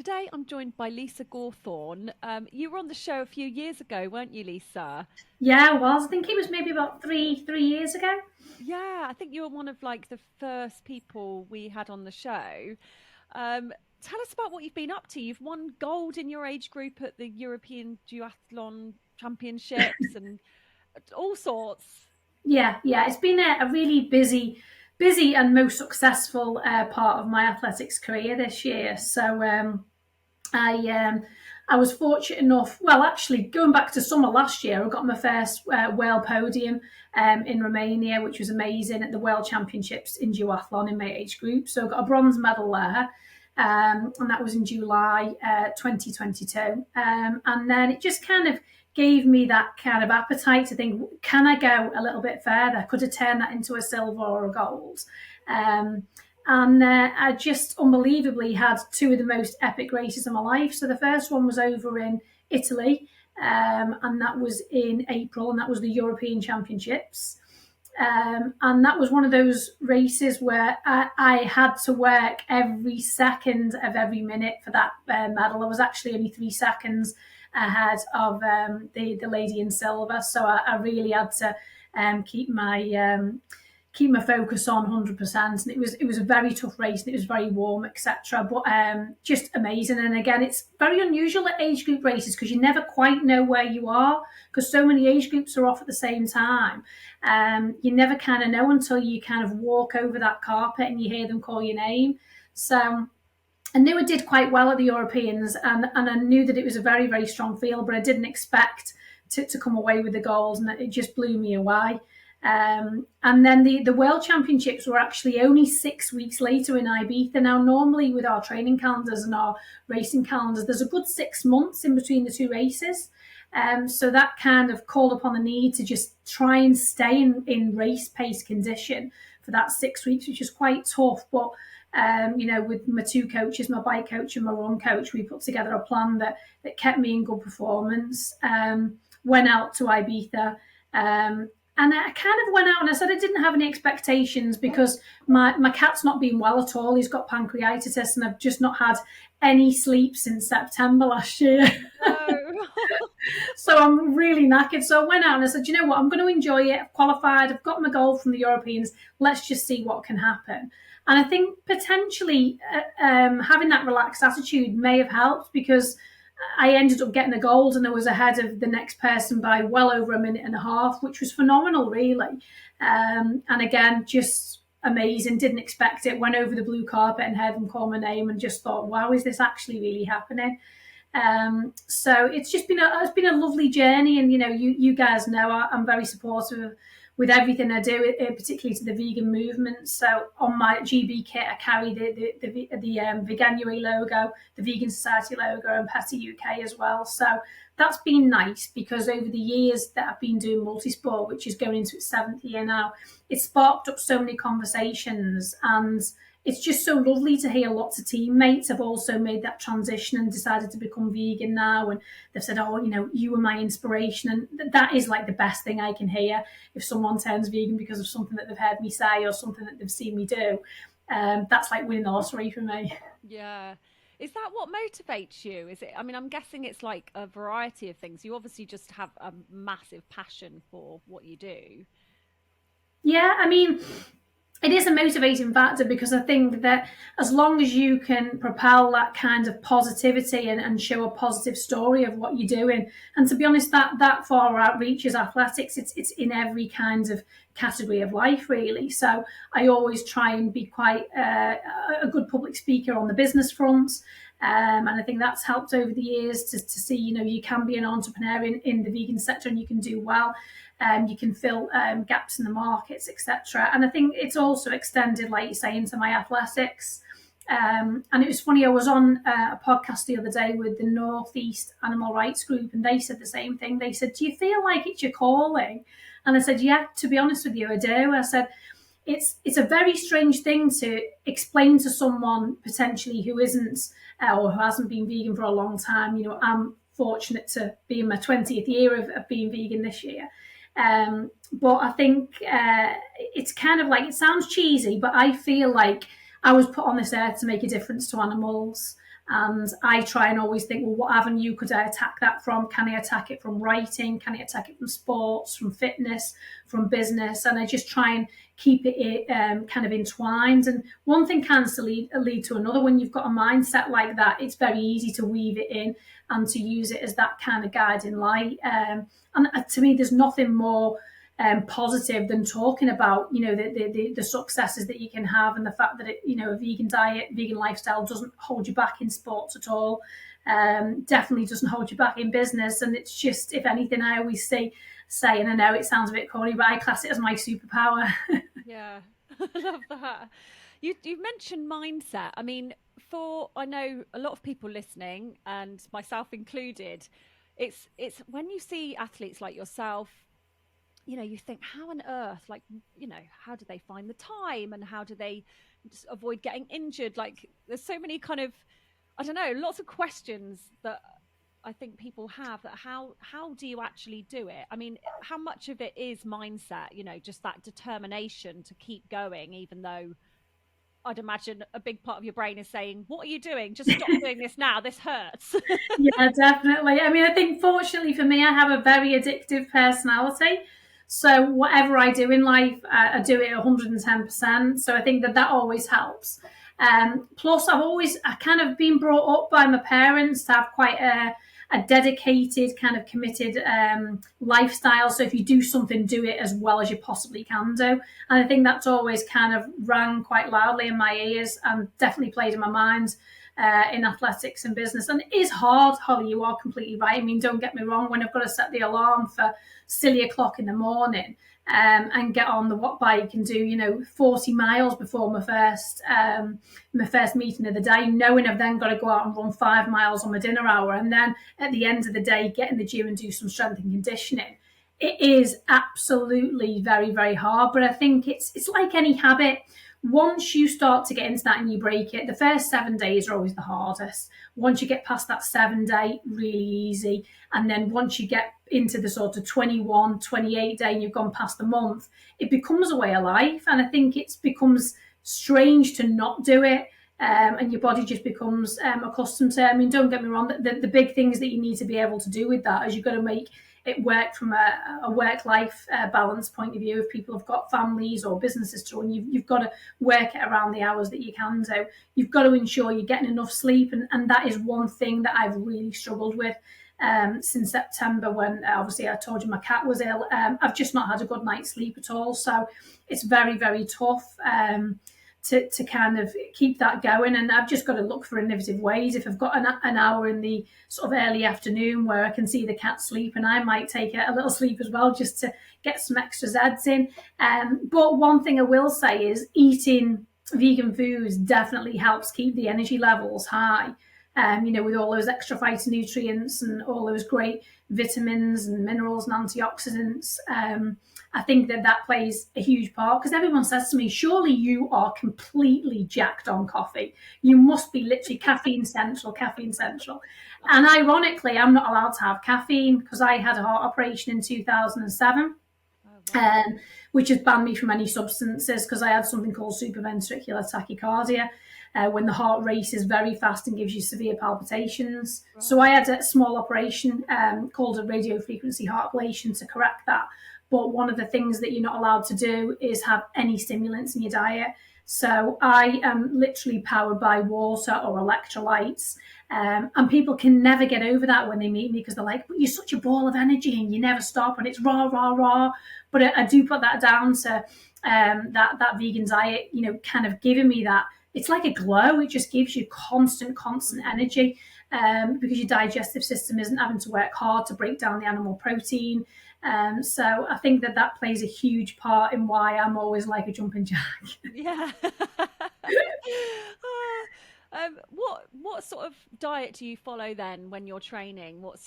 Today I'm joined by Lisa Gawthorne. You were on the show a few years ago, weren't you, Lisa? Yeah, it was. I think it was maybe about three years ago. Yeah, I think you were one of like the first people we had on the show. Um, Tell us about what you've been up to. You've won gold in your age group at the European Duathlon Championships and all sorts. Yeah. It's been a really busy and most successful part of my athletics career this year. I um, I was fortunate enough. Well, actually, going back to summer last year, I got my first world podium in Romania, which was amazing at the World Championships in duathlon in my age group. So I got a bronze medal there. And that was in July 2022. And then it just kind of gave me that kind of appetite to think, can I go a little bit further? Could I turn that into a silver or a gold? Um, and I just unbelievably had two of the most epic races of my life. So the first one was over in Italy, and that was in April, and that was the European Championships. And that was one of those races where I had to work every second of every minute for that medal. I was actually only 3 seconds ahead of the lady in silver, so I really had to keep my focus on 100%. And it was a very tough race, and it was very warm, etc. But just amazing. And again, it's very unusual at age group races because you never quite know where you are because so many age groups are off at the same time. You never kind of know until you kind of walk over that carpet and you hear them call your name. So I knew I did quite well at the Europeans, and I knew that it was a very, very strong field, but I didn't expect to come away with the goals, and it just blew me away. And then the World Championships were actually only 6 weeks later in Ibiza. Now, normally with our training calendars and our racing calendars, there's a good 6 months in between the two races. So that kind of called upon the need to just try and stay in race pace condition for that 6 weeks, which is quite tough. But with my two coaches, my bike coach and my run coach, we put together a plan that kept me in good performance. Went out to Ibiza. And I kind of went out and I said I didn't have any expectations because my cat's not been well at all. He's got pancreatitis and I've just not had any sleep since September last year. No. So I'm really knackered. So I went out and I said, you know what, I'm going to enjoy it. I've qualified. I've got my goal from the Europeans. Let's just see what can happen. And I think potentially having that relaxed attitude may have helped because I ended up getting a gold and I was ahead of the next person by well over a minute and a half, which was phenomenal, really. And again, just amazing. Didn't expect it. Went over the blue carpet and heard them call my name and just thought, wow, is this actually really happening? So it's been a lovely journey, and you guys know I'm very supportive with everything I do, particularly to the vegan movement. So on my GB kit, I carry the Veganuary logo, the Vegan Society logo, and PETA UK as well. So that's been nice because over the years that I've been doing multisport, which is going into its 7th year now, it sparked up so many conversations, and it's just so lovely to hear lots of teammates have also made that transition and decided to become vegan now. And they've said, oh, you were my inspiration. And that is like the best thing I can hear if someone turns vegan because of something that they've heard me say or something that they've seen me do. That's like winning the lottery for me. Yeah. Is that what motivates you? Is it, I mean, I'm guessing it's like a variety of things. You obviously just have a massive passion for what you do. Yeah, I mean, it is a motivating factor because I think that as long as you can propel that kind of positivity and show a positive story of what you're doing, and to be honest, that far outreaches athletics. It's in every kind of category of life, really. So I always try and be quite a good public speaker on the business front. And I think that's helped over the years to see, you can be an entrepreneur in the vegan sector and you can do well. You can fill gaps in the markets, etc. And I think it's also extended, like you say, into my athletics. And it was funny, I was on a podcast the other day with the Northeast Animal Rights Group, and they said the same thing. They said, do you feel like it's your calling? And I said, yeah, to be honest with you, I do. I said, it's a very strange thing to explain to someone potentially who isn't or who hasn't been vegan for a long time. I'm fortunate to be in my 20th year of being vegan this year. But I think it's kind of like, it sounds cheesy, but I feel like I was put on this earth to make a difference to animals. And I try and always think, well, what avenue could I attack that from? Can I attack it from writing? Can I attack it from sports, from fitness, from business? And I just try and keep it kind of entwined. And one thing can lead to another. When you've got a mindset like that, it's very easy to weave it in and to use it as that kind of guiding light. And to me, there's nothing more positive than talking about, the successes that you can have, and the fact that a vegan diet, vegan lifestyle doesn't hold you back in sports at all. Definitely doesn't hold you back in business. And it's just, if anything, I always say, and I know it sounds a bit corny, but I class it as my superpower. Yeah, I love that. You've mentioned mindset. I mean, I know a lot of people listening, and myself included, it's when you see athletes like yourself, you think, how on earth, how do they find the time, and how do they just avoid getting injured? Like, there's so many kind of, I don't know, lots of questions that I think people have, that how do you actually do it? I mean, how much of it is mindset, just that determination to keep going, even though I'd imagine a big part of your brain is saying, what are you doing? Just stop doing this now. This hurts. Yeah, definitely. I mean, I think fortunately for me, I have a very addictive personality. So whatever I do in life, I do it 110%. So I think that always helps. Plus, I kind of been brought up by my parents to have quite a dedicated, kind of committed lifestyle. So if you do something, do it as well as you possibly can do. And I think that's always kind of rang quite loudly in my ears, and definitely played in my mind in athletics and business. And it is hard, Holly, you are completely right. I mean, don't get me wrong, when I've got to set the alarm for silly o'clock in the morning and get on the watt bike and do 40 miles before my first meeting of the day, knowing I've then got to go out and run 5 miles on my dinner hour, and then at the end of the day get in the gym and do some strength and conditioning. It is absolutely very, very hard, but I think it's like any habit. Once you start to get into that and you break it, the first 7 days are always the hardest. Once you get past that 7-day, really easy. And then once you get into the sort of 21, 28 day and you've gone past the month, it becomes a way of life. And I think it becomes strange to not do it. And your body just becomes accustomed to it. I mean, don't get me wrong, the big things that you need to be able to do with that is you've got to make it work from a work-life balance point of view. If people have got families or businesses to run, you've got to work it around the hours that you can do. You've got to ensure you're getting enough sleep, and that is one thing that I've really struggled with since September, when obviously I told you my cat was ill. I've just not had a good night's sleep at all, so it's very, very tough to kind of keep that going. And I've just got to look for innovative ways. If I've got an hour in the sort of early afternoon where I can see the cat sleep, and I might take a little sleep as well, just to get some extra Zeds in. But one thing I will say is eating vegan foods definitely helps keep the energy levels high. With all those extra phytonutrients and all those great vitamins and minerals and antioxidants. I think that plays a huge part, because everyone says to me, surely you are completely jacked on coffee. You must be literally caffeine central. And ironically, I'm not allowed to have caffeine because I had a heart operation in 2007. Which has banned me from any substances, because I had something called supraventricular tachycardia, when the heart races very fast and gives you severe palpitations. Right. So I had a small operation called a radiofrequency heart ablation to correct that. But one of the things that you're not allowed to do is have any stimulants in your diet. So I am literally powered by water or electrolytes. And people can never get over that when they meet me, because they're like, but you're such a ball of energy and you never stop and it's rah, rah, rah. But I do put that down to that vegan diet, kind of giving me that. It's like a glow. It just gives you constant energy, because your digestive system isn't having to work hard to break down the animal protein. So I think that plays a huge part in why I'm always like a jumping jack. Yeah. What sort of diet do you follow then when you're training? What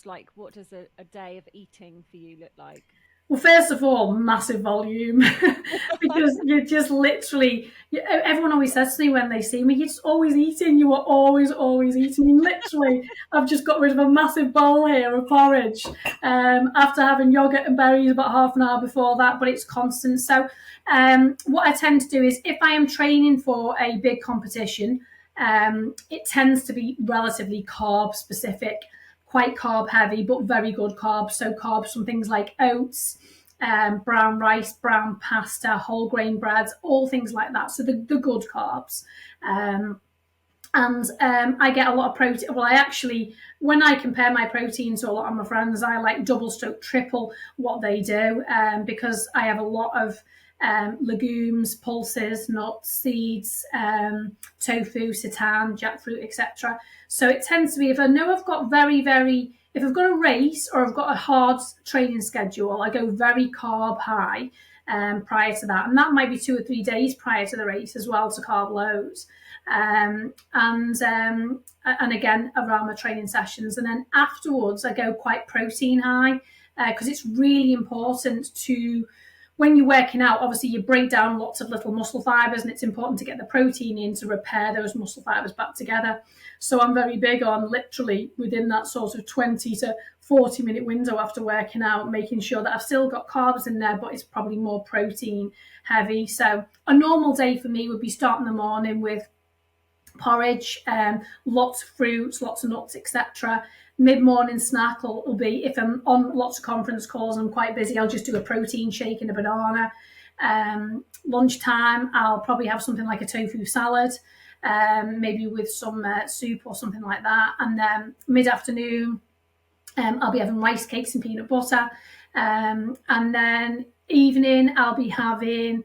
does a day of eating for you look like? Well, first of all, massive volume, because you're just literally, everyone always says to me when they see me, you're just always eating. You are always eating. Literally, I've just got rid of a massive bowl here of porridge after having yogurt and berries about half an hour before that, but it's constant. So what I tend to do is, if I am training for a big competition, It tends to be relatively carb specific, quite carb heavy, but very good carbs. So carbs from things like oats, brown rice, brown pasta, whole grain breads, all things like that. So the good carbs. And I get a lot of protein. Well, I actually, when I compare my protein to a lot of my friends, I like double stroke triple what they do, because I have a lot of legumes, pulses, nuts, seeds, tofu, seitan, jackfruit, etc. So it tends to be, if I know I've got if I've got a race or I've got a hard training schedule, I go very carb high prior to that. And that might be 2 or 3 days prior to the race as well, to carb loads. And again around my training sessions, and then afterwards I go quite protein high, because it's really important to, when you're working out, obviously you break down lots of little muscle fibers, and it's important to get the protein in to repair those muscle fibers back together. So I'm very big on literally within that sort of 20 to 40-minute window after working out, making sure that I've still got carbs in there, but it's probably more protein heavy. So a normal day for me would be starting the morning with porridge, lots of fruits, lots of nuts, etc. Mid-morning snack will be, if I'm on lots of conference calls and I'm quite busy, I'll just do a protein shake and a banana. Lunchtime, I'll probably have something like a tofu salad, maybe with some soup or something like that. And then mid-afternoon, I'll be having rice cakes and peanut butter. And then evening, I'll be having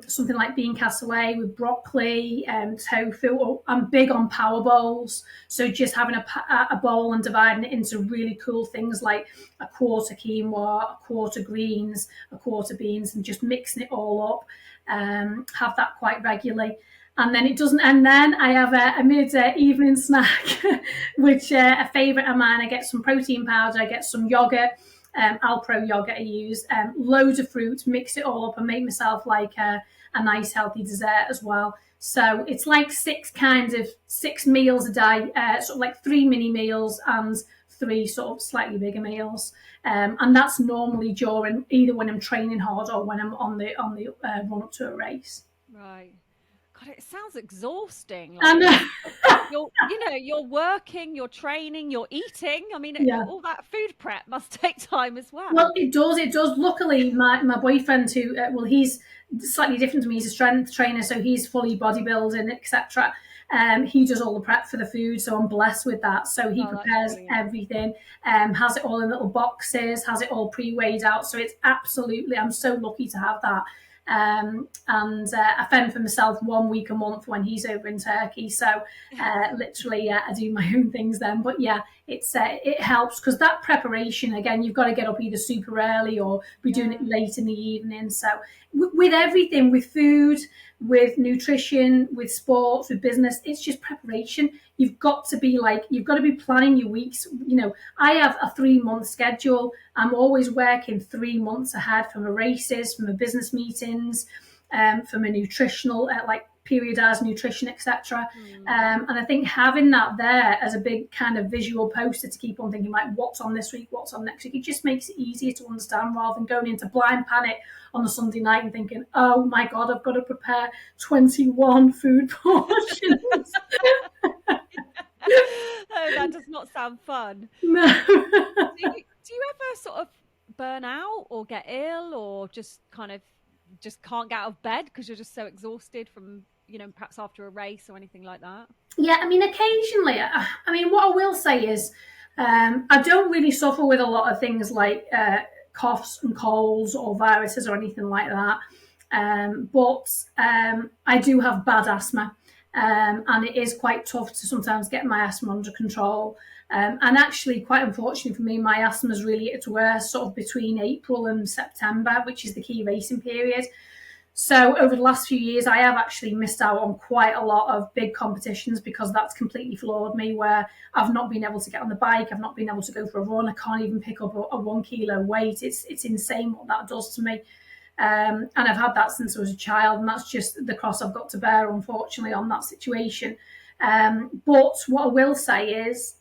something like bean casserole with broccoli, tofu. I'm big on power bowls, so just having a bowl and dividing it into really cool things like a quarter quinoa, a quarter greens, a quarter beans, and just mixing it all up. Have that quite regularly. And then it doesn't end then. I have a mid-evening snack, which a favourite of mine. I get some protein powder, I get some yogurt, Alpro yogurt I use, loads of fruit, mix it all up and make myself like a nice healthy dessert as well. So it's like 6 meals a day, sort of like 3 mini meals and 3 sort of slightly bigger meals. And that's normally during either when I'm training hard or when I'm on the run up to a race. Right. God, it sounds exhausting. And Like you're working, you're training, you're eating. I mean, yeah. all that food prep must take time as well. Well, it does. It does. Luckily, my boyfriend, who he's slightly different to me. He's a strength trainer, so he's fully bodybuilding, etc. He does all the prep for the food, so I'm blessed with that. So he prepares everything, has it all in little boxes, has it all pre-weighed out. So it's absolutely, I'm so lucky to have that. And I fend for myself 1 week a month when he's over in Turkey. So literally, I do my own things then. But yeah, it helps because that preparation, again, you've got to get up either super early or be doing it late in the evening. So with everything, with food, with nutrition, with sports, with business, it's just preparation. You've got to be planning your weeks. I have a 3-month schedule. I'm always working 3 months ahead for my races, for my business meetings, for my nutritional, like periodized nutrition, etc. And I think having that there as a big kind of visual poster to keep on thinking, like, what's on this week, what's on next week, it just makes it easier to understand rather than going into blind panic on a Sunday night and thinking, oh my God, I've got to prepare 21 food portions. Oh, that does not sound fun. No. Do you ever sort of burn out or get ill or just kind of just can't get out of bed because you're just so exhausted from, perhaps after a race or anything like that? Yeah, I mean, occasionally. I mean, what I will say is I don't really suffer with a lot of things like coughs and colds or viruses or anything like that. But I do have bad asthma. And it is quite tough to sometimes get my asthma under control. And actually, quite unfortunately for me, my asthma is really at its worst sort of between April and September, which is the key racing period. So over the last few years, I have actually missed out on quite a lot of big competitions because that's completely floored me, where I've not been able to get on the bike, I've not been able to go for a run, I can't even pick up a 1 kilo weight. It's insane what that does to me. And I've had that since I was a child, and that's just the cross I've got to bear, unfortunately, on that situation. But what I will say is,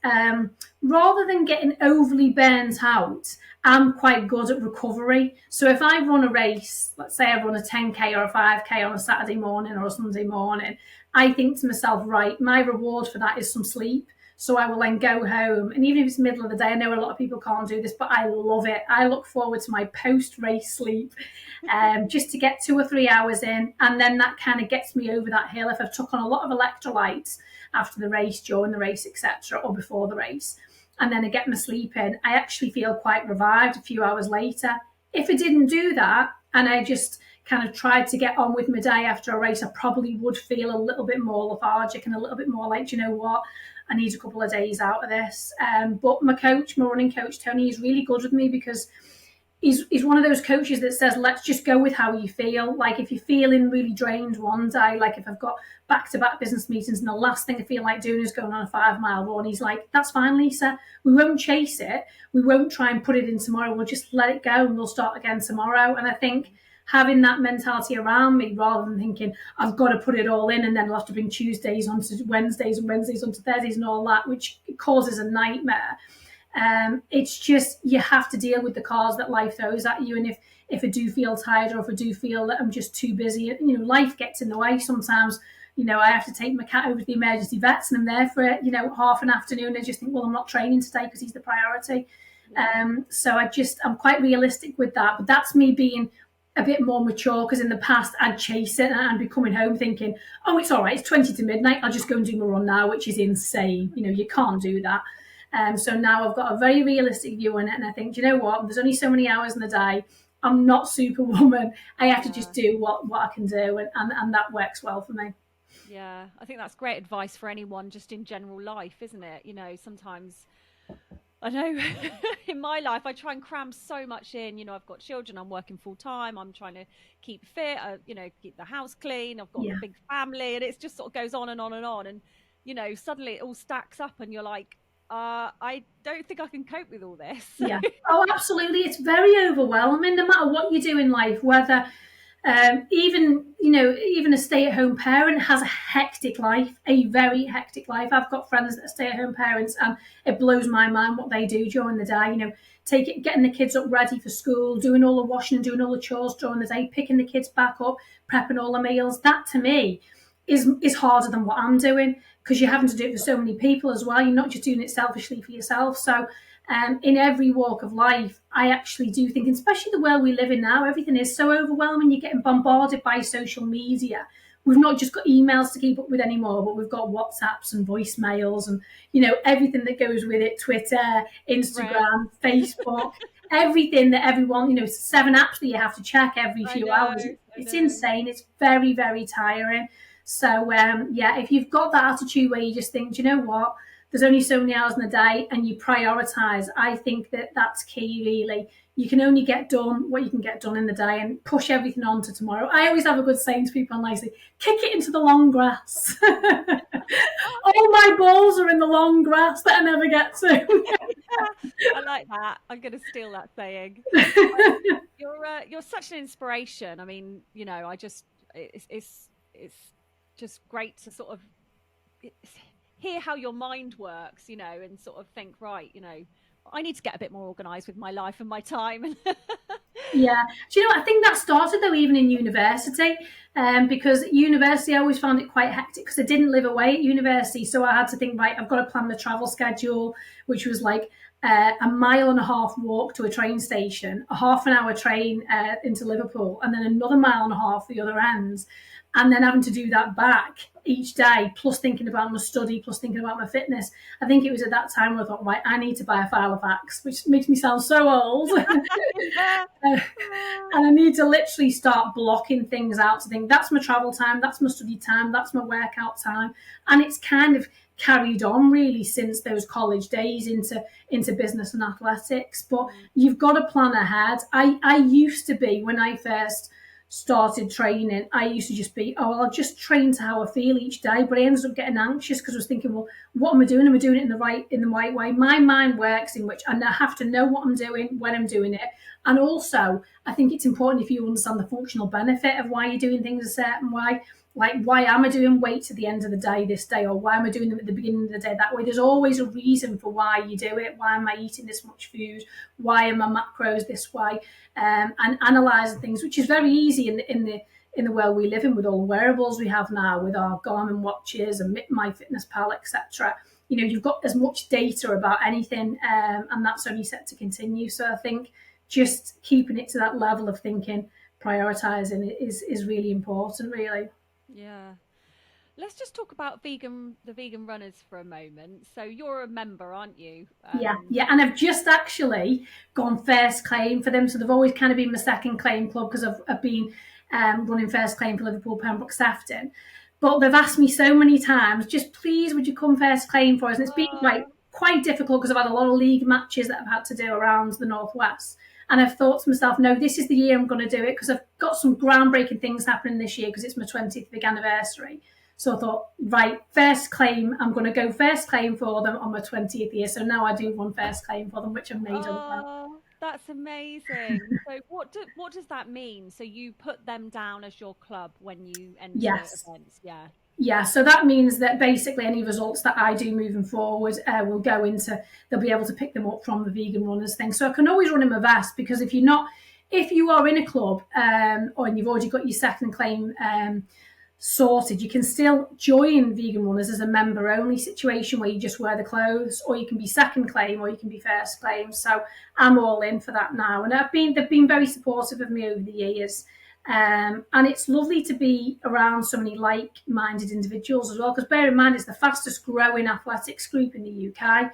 rather than getting overly burnt out, I'm quite good at recovery. So if I run a race, let's say I run a 10K or a 5K on a Saturday morning or a Sunday morning, I think to myself, right, my reward for that is some sleep. So I will then go home, and even if it's the middle of the day, I know a lot of people can't do this, but I love it. I look forward to my post-race sleep, just to get 2 or 3 hours in, and then that kind of gets me over that hill. If I've took on a lot of electrolytes after the race, during the race, etc., or before the race, and then I get my sleep in, I actually feel quite revived a few hours later. If I didn't do that, and I just kind of tried to get on with my day after a race, I probably would feel a little bit more lethargic and a little bit more like, do you know what? I need a couple of days out of this. But my running coach, Tony, is really good with me because he's one of those coaches that says, let's just go with how you feel. Like if you're feeling really drained one day, like if I've got back-to-back business meetings and the last thing I feel like doing is going on a 5-mile run, he's like, that's fine, Lisa. We won't chase it. We won't try and put it in tomorrow. We'll just let it go and we'll start again tomorrow. And I think having that mentality around me rather than thinking I've got to put it all in and then I'll have to bring Tuesdays onto Wednesdays and Wednesdays onto Thursdays and all that, which causes a nightmare. It's just you have to deal with the cards that life throws at you. And if I do feel tired or if I do feel that I'm just too busy, life gets in the way sometimes. I have to take my cat over to the emergency vets and I'm there for it, half an afternoon. I just think, well, I'm not training today because he's the priority. So I'm quite realistic with that. But that's me being a bit more mature, because in the past I'd chase it and I'd be coming home thinking, oh, it's all right, it's 20 to midnight, I'll just go and do my run now, which is insane. You can't do that. So now I've got a very realistic view on it, and I think, do you know what? There's only so many hours in the day. I'm not Superwoman. I have to just do what I can do, and that works well for me. Yeah, I think that's great advice for anyone just in general life, isn't it? Sometimes I know in my life, I try and cram so much in. I've got children, I'm working full time, I'm trying to keep fit, keep the house clean, I've got a big family, and it just sort of goes on and on and on. And, suddenly it all stacks up and you're like, I don't think I can cope with all this. Yeah. Oh, absolutely. It's very overwhelming, no matter what you do in life, whether even a stay-at-home parent has a hectic life, a very hectic life. I've got friends that are stay-at-home parents, and it blows my mind what they do during the day. Getting the kids up ready for school, doing all the washing and doing all the chores during the day, picking the kids back up, prepping all the meals. That to me is harder than what I'm doing, because you're having to do it for so many people as well. You're not just doing it selfishly for yourself. So in every walk of life, I actually do think, especially the world we live in now, everything is so overwhelming. You're getting bombarded by social media. We've not just got emails to keep up with anymore, but we've got WhatsApps and voicemails and, everything that goes with it, Twitter, Instagram, Facebook, everything that everyone, 7 apps that you have to check every few hours. It's insane. It's very, very tiring. So, if you've got that attitude where you just think, do you know what? There's only so many hours in the day, and you prioritise. I think that's key, really. You can only get done what you can get done in the day and push everything on to tomorrow. I always have a good saying to people online, kick it into the long grass. All my balls are in the long grass that I never get to. I like that. I'm going to steal that saying. You're such an inspiration. I mean, it's just great to sort of hear how your mind works, and sort of think, right, I need to get a bit more organized with my life and my time. Yeah. Do you know what? I think that started though even in university, because at university I always found it quite hectic because I didn't live away at university. So I had to think, right, I've got to plan the travel schedule, which was like a 1.5 mile walk to a train station, a half an hour train into Liverpool, and then another 1.5 miles the other end. And then having to do that back each day, plus thinking about my study, plus thinking about my fitness. I think it was at that time where I thought, right, I need to buy a file of facts, which makes me sound so old. And I need to literally start blocking things out to think, that's my travel time, that's my study time, that's my workout time. And it's kind of carried on really since those college days into business and athletics. But you've got to plan ahead. I used to be, when I first started training, I used to just be, I'll just train to how I feel each day. But I ended up getting anxious because I was thinking, well, what am I doing? Am I doing it in the right way? My mind works in which, and I have to know what I'm doing when I'm doing it. And also, I think it's important if you understand the functional benefit of why you're doing things a certain way. Like, why am I doing weights at the end of the day this day, or why am I doing them at the beginning of the day that way? There's always a reason for why you do it. Why am I eating this much food? Why are my macros this way? And analysing things, which is very easy in in the world we live in with all the wearables we have now, with our Garmin watches and MyFitnessPal, etc. You've got as much data about anything, and that's only set to continue. So I think just keeping it to that level of thinking, prioritizing it is really important, really. Yeah. Let's just talk about the vegan runners for a moment. So you're a member, aren't you? Yeah, and I've just actually gone first claim for them. So they've always kind of been my second claim club, because I've been running first claim for Liverpool, Pembroke, Sefton. But they've asked me so many times, just please, would you come first claim for us? And it's been quite difficult, because I've had a lot of league matches that I've had to do around the Northwest. And I've thought to myself, no, this is the year I'm going to do it, because I've got some groundbreaking things happening this year, because it's my 20th veganiversary. So I thought, right, first claim, I'm going to go first claim for them on my 20th year. So now I do run first claim for them, which I've made up. Oh, that's amazing. So what does that mean? So you put them down as your club when you enter Yes. events, yeah. Yeah, so that means that basically any results that I do moving forward will go into, they'll be able to pick them up from the vegan runners thing. So I can always run in my vest, because if you are in a club, or you've already got your second claim sorted, you can still join vegan runners as a member only situation, where you just wear the clothes, or you can be second claim, or you can be first claim. So I'm all in for that now, and they've been very supportive of me over the years. And it's lovely to be around so many like-minded individuals as well, because bear in mind, it's the fastest growing athletics group in the UK.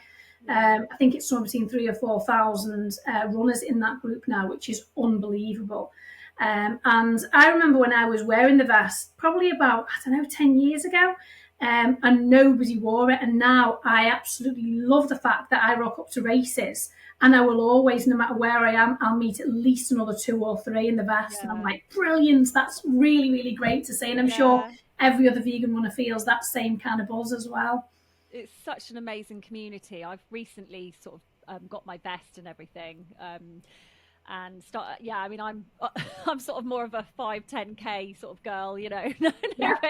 I think it's somewhere between 3,000 or 4,000 runners in that group now, which is unbelievable. And I remember when I was wearing the vest, probably about, 10 years ago, and nobody wore it. And now I absolutely love the fact that I rock up to races, and I will always, no matter where I am, I'll meet at least another 2 or 3 in the vest. And I'm like, brilliant, that's really, really great to see. And I'm sure every other vegan runner feels that same kind of buzz as well. It's such an amazing community. I've recently sort of got my vest and everything. And start, yeah, I mean, I'm sort of more of a 5-10K sort of girl, nowhere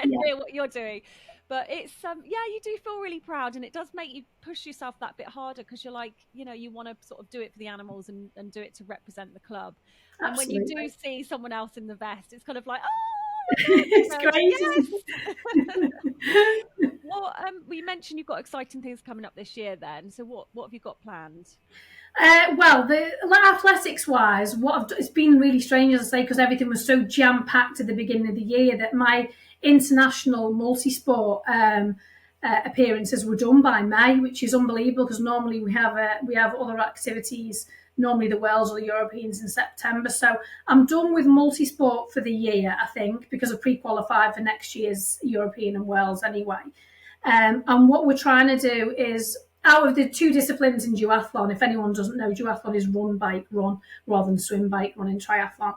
near what you're doing. But it's yeah, you do feel really proud, and it does make you push yourself that bit harder, because you're like, you want to sort of do it for the animals, and do it to represent the club. And when you do see someone else in the vest, it's kind of like, oh, it's great. Yes. Well, you mentioned you've got exciting things coming up this year then. So what have you got planned? Well, the athletics-wise, it's been really strange, as I say, because everything was so jam-packed at the beginning of the year, that my international multi-sport appearances were done by May, which is unbelievable, because normally we have other activities, normally the Worlds or the Europeans in September. So I'm done with multi-sport for the year, I think, because I pre-qualified for next year's European and Worlds anyway. And what we're trying to do is, out of the 2 disciplines in duathlon, if anyone doesn't know, duathlon is run, bike, run, rather than swim, bike, run in triathlon.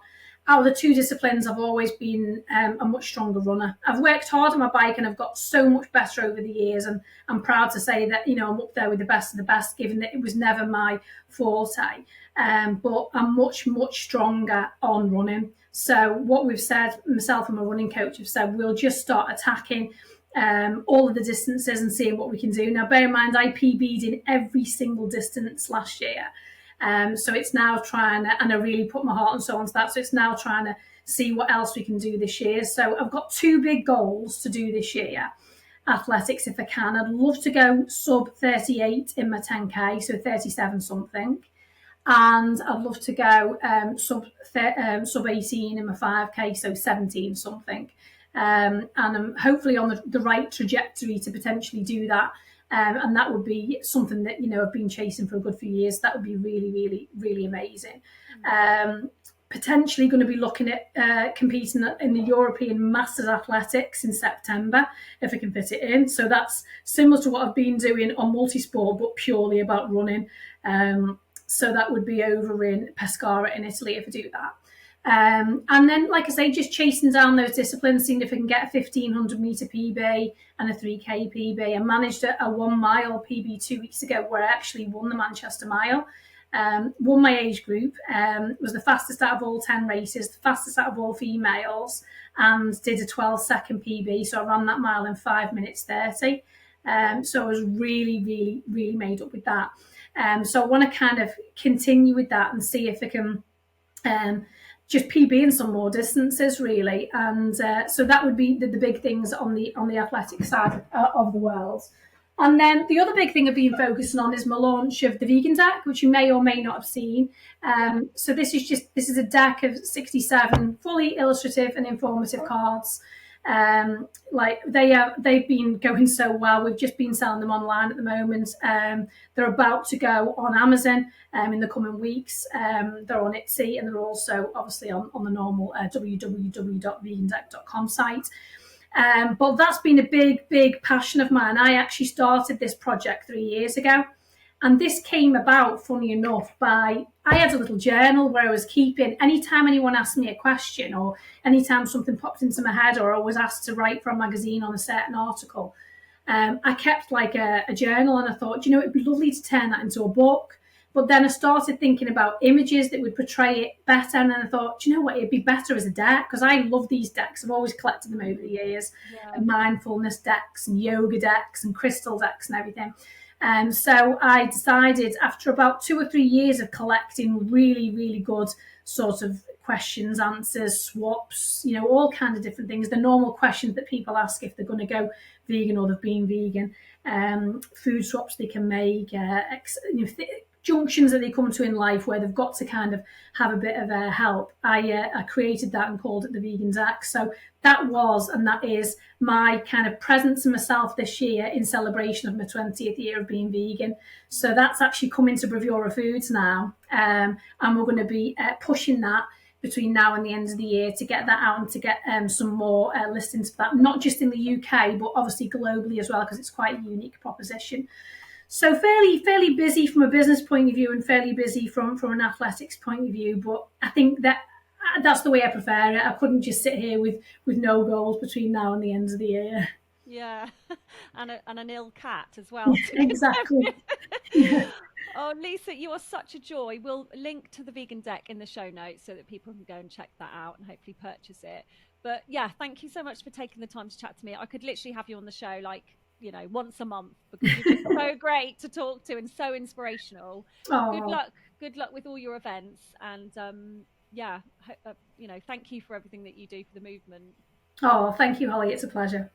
Out of the 2 disciplines, I've always been a much stronger runner. I've worked hard on my bike, and I've got so much better over the years, and I'm proud to say that, I'm up there with the best of the best, given that it was never my forte. But I'm much, much stronger on running. So what we've said, myself and my running coach have said, we'll just start attacking all of the distances and seeing what we can do. Now, bear in mind, I PB'd in every single distance last year. So it's now trying to, and I really put my heart and soul into that, so it's now trying to see what else we can do this year. So I've got 2 big goals to do this year. Athletics, if I can. I'd love to go sub 38 in my 10K, so 37 something. And I'd love to go sub 18 in my 5K, so 17 something. And I'm hopefully on the right trajectory to potentially do that. And that would be something that, I've been chasing for a good few years. That would be really, really, really amazing. Potentially going to be looking at competing in the European Masters Athletics in September, if I can fit it in. So that's similar to what I've been doing on multisport, but purely about running. So that would be over in Pescara in Italy if I do that. And then, like I say, just chasing down those disciplines, seeing if I can get a 1,500 metre PB and a 3K PB. I managed a 1 mile PB 2 weeks ago, where I actually won the Manchester Mile. Won my age group, was the fastest out of all 10 races, the fastest out of all females, and did a 12-second PB. So I ran that mile in 5 minutes 30. So I was really, really, really made up with that. So I want to kind of continue with that and see if I can just PBing some more distances really, and so that would be the big things on the athletic side of the world. And then the other big thing I've been focusing on is my launch of the Vegan deck, which you may or may not have seen. So this is a deck of 67 fully illustrative and informative cards. Like they've been going so well. We've just been selling them online at the moment. They're about to go on Amazon in the coming weeks. They're on Etsy, and they're also obviously on the normal www.vegandeck.com site. But that's been a big passion of mine. I actually started this project 3 years ago. And this came about, funny enough, I had a little journal where I was keeping, anytime anyone asked me a question or anytime something popped into my head or I was asked to write for a magazine on a certain article, I kept like a journal, and I thought, it'd be lovely to turn that into a book. But then I started thinking about images that would portray it better. And then I thought, what, it'd be better as a deck, because I love these decks. I've always collected them over the years, mindfulness decks and yoga decks and crystal decks and everything. So I decided, after about 2 or 3 years of collecting really good sort of questions, answers, swaps, all kinds of different things, the normal questions that people ask if they're going to go vegan or they've been vegan, food swaps they can make, junctions that they come to in life where they've got to kind of have a bit of help. I created that and called it the Vegan Deck. So that was, and that is, my kind of present to myself this year in celebration of my 20th year of being vegan. So that's actually coming to Bravura Foods now, and we're going to be pushing that between now and the end of the year to get that out and to get some more listings for that, not just in the UK, but obviously globally as well, because it's quite a unique proposition. So fairly busy from a business point of view and fairly busy from an athletics point of view. But I think that's the way I prefer it. I couldn't just sit here with no goals between now and the end of the year. Yeah, and an ill cat as well. Exactly. Yeah. Oh, Lisa, you are such a joy. We'll link to the Vegan Deck in the show notes so that people can go and check that out and hopefully purchase it. But yeah, thank you so much for taking the time to chat to me. I could literally have you on the show once a month, because you're just so great to talk to and so inspirational. Oh. Good luck with all your events, and thank you for everything that you do for the movement. Oh, thank you, Holly. It's a pleasure.